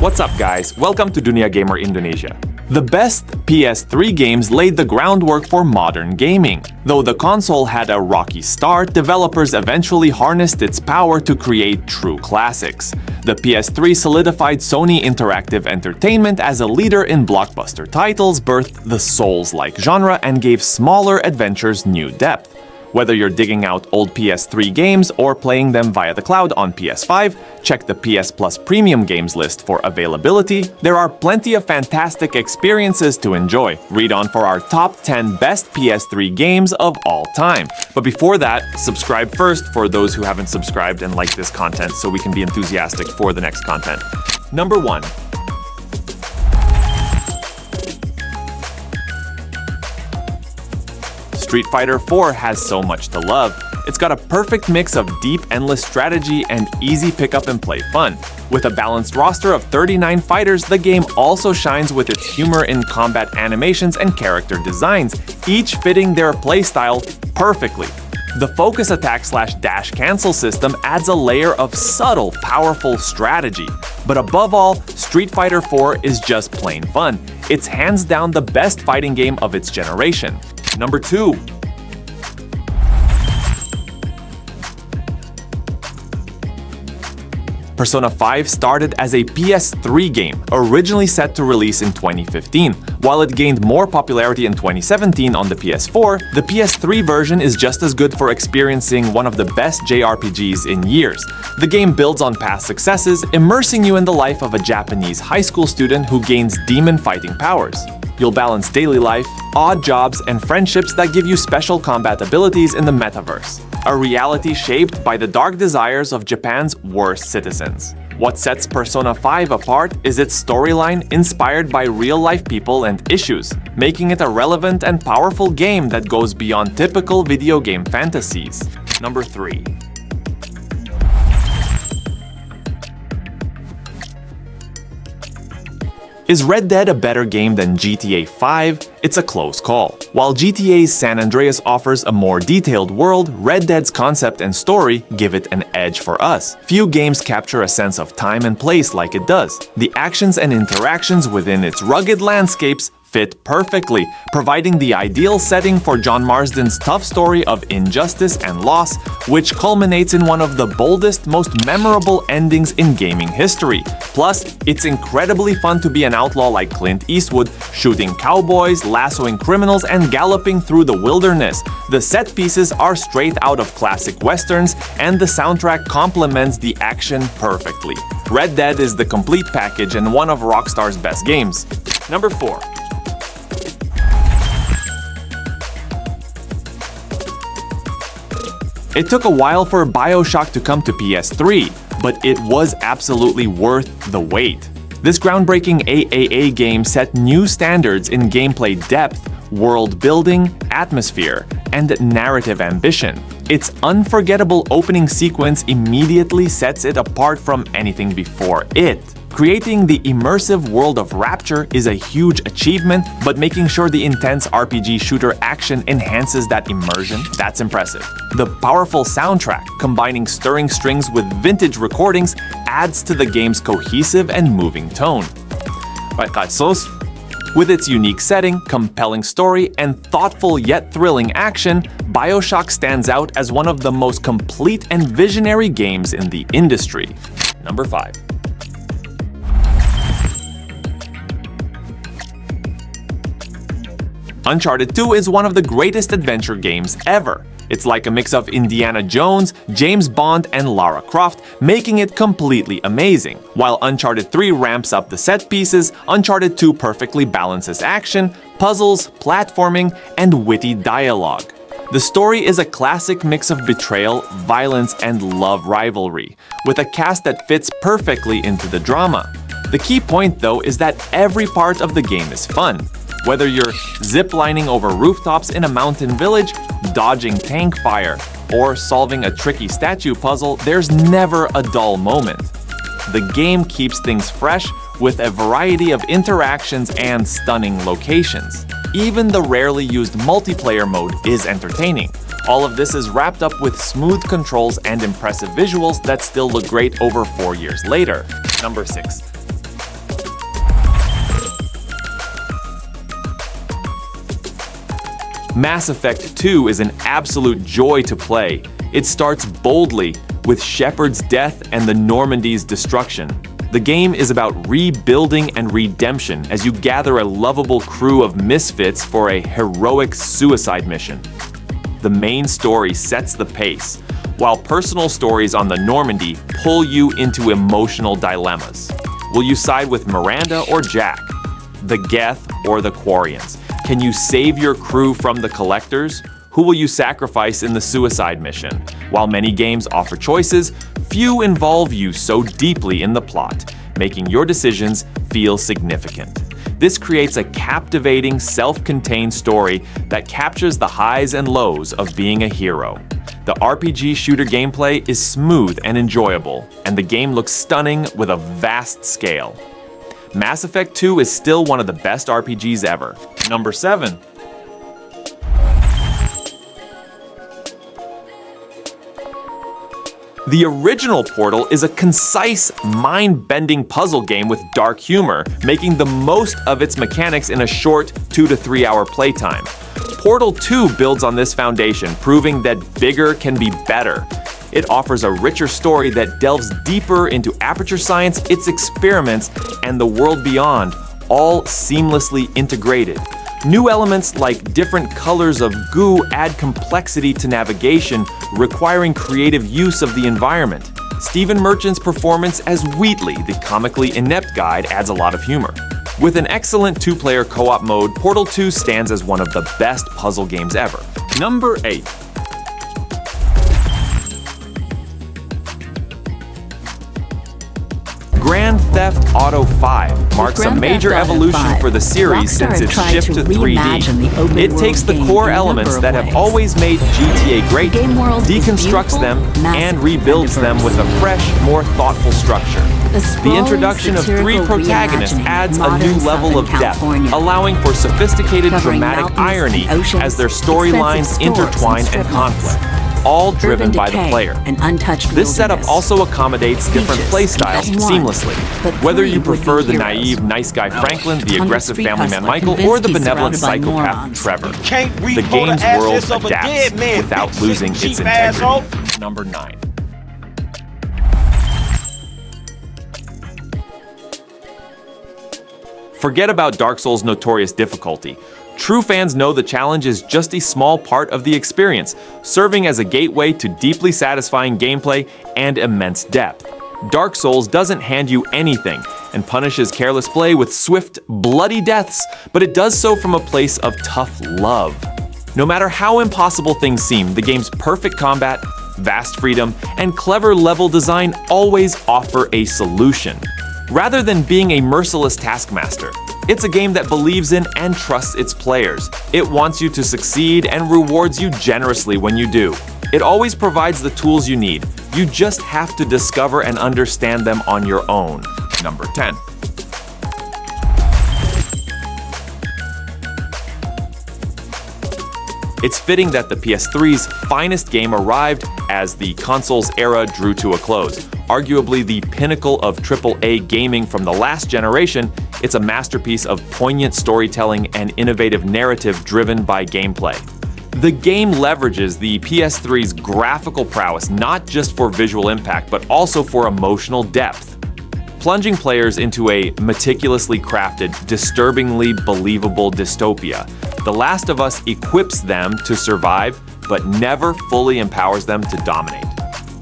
What's up guys, welcome to Dunia Gamer Indonesia. The best PS3 games laid the groundwork for modern gaming. Though the console had a rocky start, developers eventually harnessed its power to create true classics. The PS3 solidified Sony Interactive Entertainment as a leader in blockbuster titles, birthed the Souls-like genre, and gave smaller adventures new depth. Whether you're digging out old PS3 games or playing them via the cloud on PS5, check the PS Plus Premium Games list for availability. There are plenty of fantastic experiences to enjoy. Read on for our top 10 best PS3 games of all time. But before that, subscribe first for those who haven't subscribed and like this content so we can be enthusiastic for the next content. Number 1. Street Fighter 4 has so much to love. It's got a perfect mix of deep, endless strategy and easy pick-up-and-play fun. With a balanced roster of 39 fighters, the game also shines with its humor in combat animations and character designs, each fitting their playstyle perfectly. The focus attack/dash cancel system adds a layer of subtle, powerful strategy. But above all, Street Fighter 4 is just plain fun. It's hands down the best fighting game of its generation. Number 2. Persona 5 started as a PS3 game, originally set to release in 2015. While it gained more popularity in 2017 on the PS4, the PS3 version is just as good for experiencing one of the best JRPGs in years. The game builds on past successes, immersing you in the life of a Japanese high school student who gains demon fighting powers. You'll balance daily life, odd jobs, and friendships that give you special combat abilities in the metaverse, a reality shaped by the dark desires of Japan's worst citizens. What sets Persona 5 apart is its storyline inspired by real-life people and issues, making it a relevant and powerful game that goes beyond typical video game fantasies. Number 3. Is Red Dead a better game than GTA 5? It's a close call. While GTA's San Andreas offers a more detailed world, Red Dead's concept and story give it an edge for us. Few games capture a sense of time and place like it does. The actions and interactions within its rugged landscapes fit perfectly, providing the ideal setting for John Marsden's tough story of injustice and loss, which culminates in one of the boldest, most memorable endings in gaming history. Plus, it's incredibly fun to be an outlaw like Clint Eastwood, shooting cowboys, lassoing criminals, and galloping through the wilderness. The set pieces are straight out of classic westerns, and the soundtrack complements the action perfectly. Red Dead is the complete package and one of Rockstar's best games. Number 4. It took a while for BioShock to come to PS3, but it was absolutely worth the wait. This groundbreaking AAA game set new standards in gameplay depth, world building, atmosphere, and narrative ambition. Its unforgettable opening sequence immediately sets it apart from anything before it. Creating the immersive world of Rapture is a huge achievement, but making sure the intense RPG shooter action enhances that immersion, that's impressive. The powerful soundtrack, combining stirring strings with vintage recordings, adds to the game's cohesive and moving tone. With its unique setting, compelling story, and thoughtful yet thrilling action, BioShock stands out as one of the most complete and visionary games in the industry. Number 5. Uncharted 2 is one of the greatest adventure games ever. It's like a mix of Indiana Jones, James Bond, and Lara Croft, making it completely amazing. While Uncharted 3 ramps up the set pieces, Uncharted 2 perfectly balances action, puzzles, platforming, and witty dialogue. The story is a classic mix of betrayal, violence, and love rivalry, with a cast that fits perfectly into the drama. The key point, though, is that every part of the game is fun. Whether you're ziplining over rooftops in a mountain village, dodging tank fire, or solving a tricky statue puzzle, there's never a dull moment. The game keeps things fresh with a variety of interactions and stunning locations. Even the rarely used multiplayer mode is entertaining. All of this is wrapped up with smooth controls and impressive visuals that still look great over 4 years later. Number 6. Mass Effect 2 is an absolute joy to play. It starts boldly, with Shepard's death and the Normandy's destruction. The game is about rebuilding and redemption as you gather a lovable crew of misfits for a heroic suicide mission. The main story sets the pace, while personal stories on the Normandy pull you into emotional dilemmas. Will you side with Miranda or Jack? The Geth or the Quarians? Can you save your crew from the Collectors? Who will you sacrifice in the suicide mission? While many games offer choices, few involve you so deeply in the plot, making your decisions feel significant. This creates a captivating, self-contained story that captures the highs and lows of being a hero. The RPG shooter gameplay is smooth and enjoyable, and the game looks stunning with a vast scale. Mass Effect 2 is still one of the best RPGs ever. Number 7. The original Portal is a concise, mind-bending puzzle game with dark humor, making the most of its mechanics in a short 2 to 3 hour playtime. Portal 2 builds on this foundation, proving that bigger can be better. It offers a richer story that delves deeper into Aperture Science, its experiments, and the world beyond, all seamlessly integrated. New elements like different colors of goo add complexity to navigation, requiring creative use of the environment. Stephen Merchant's performance as Wheatley, the comically inept guide, adds a lot of humor. With an excellent two-player co-op mode, Portal 2 stands as one of the best puzzle games ever. Number 8. Grand Theft Auto 5 marks a major evolution for the series since its shift to 3D. It takes the core elements that have always made GTA great, deconstructs them, and rebuilds them with a fresh, more thoughtful structure. The introduction of 3 protagonists adds a new level of depth, allowing for sophisticated dramatic irony as their storylines intertwine and conflict, all driven by the player. This setup also accommodates different playstyles seamlessly. Whether you prefer the naive, nice guy Franklin, the aggressive family man Michael, or the benevolent psychopath Trevor, the game's world adapts without losing its integrity. Number 9. Forget about Dark Souls' notorious difficulty. True fans know the challenge is just a small part of the experience, serving as a gateway to deeply satisfying gameplay and immense depth. Dark Souls doesn't hand you anything and punishes careless play with swift, bloody deaths, but it does so from a place of tough love. No matter how impossible things seem, the game's perfect combat, vast freedom, and clever level design always offer a solution. Rather than being a merciless taskmaster, it's a game that believes in and trusts its players. It wants you to succeed and rewards you generously when you do. It always provides the tools you need. You just have to discover and understand them on your own. Number 10. It's fitting that the PS3's finest game arrived as the console's era drew to a close. Arguably the pinnacle of AAA gaming from the last generation, it's a masterpiece of poignant storytelling and innovative narrative driven by gameplay. The game leverages the PS3's graphical prowess not just for visual impact, but also for emotional depth, plunging players into a meticulously crafted, disturbingly believable dystopia. The Last of Us equips them to survive, but never fully empowers them to dominate.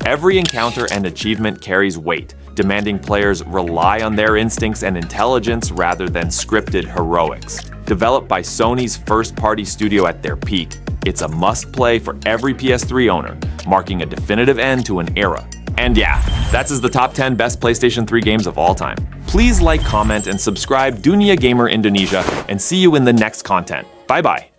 Every encounter and achievement carries weight, demanding players rely on their instincts and intelligence rather than scripted heroics. Developed by Sony's first-party studio at their peak, it's a must-play for every PS3 owner, marking a definitive end to an era. And yeah, that's the top 10 best PlayStation 3 games of all time. Please like, comment, and subscribe Dunia Gamer Indonesia, and see you in the next content. Bye-bye.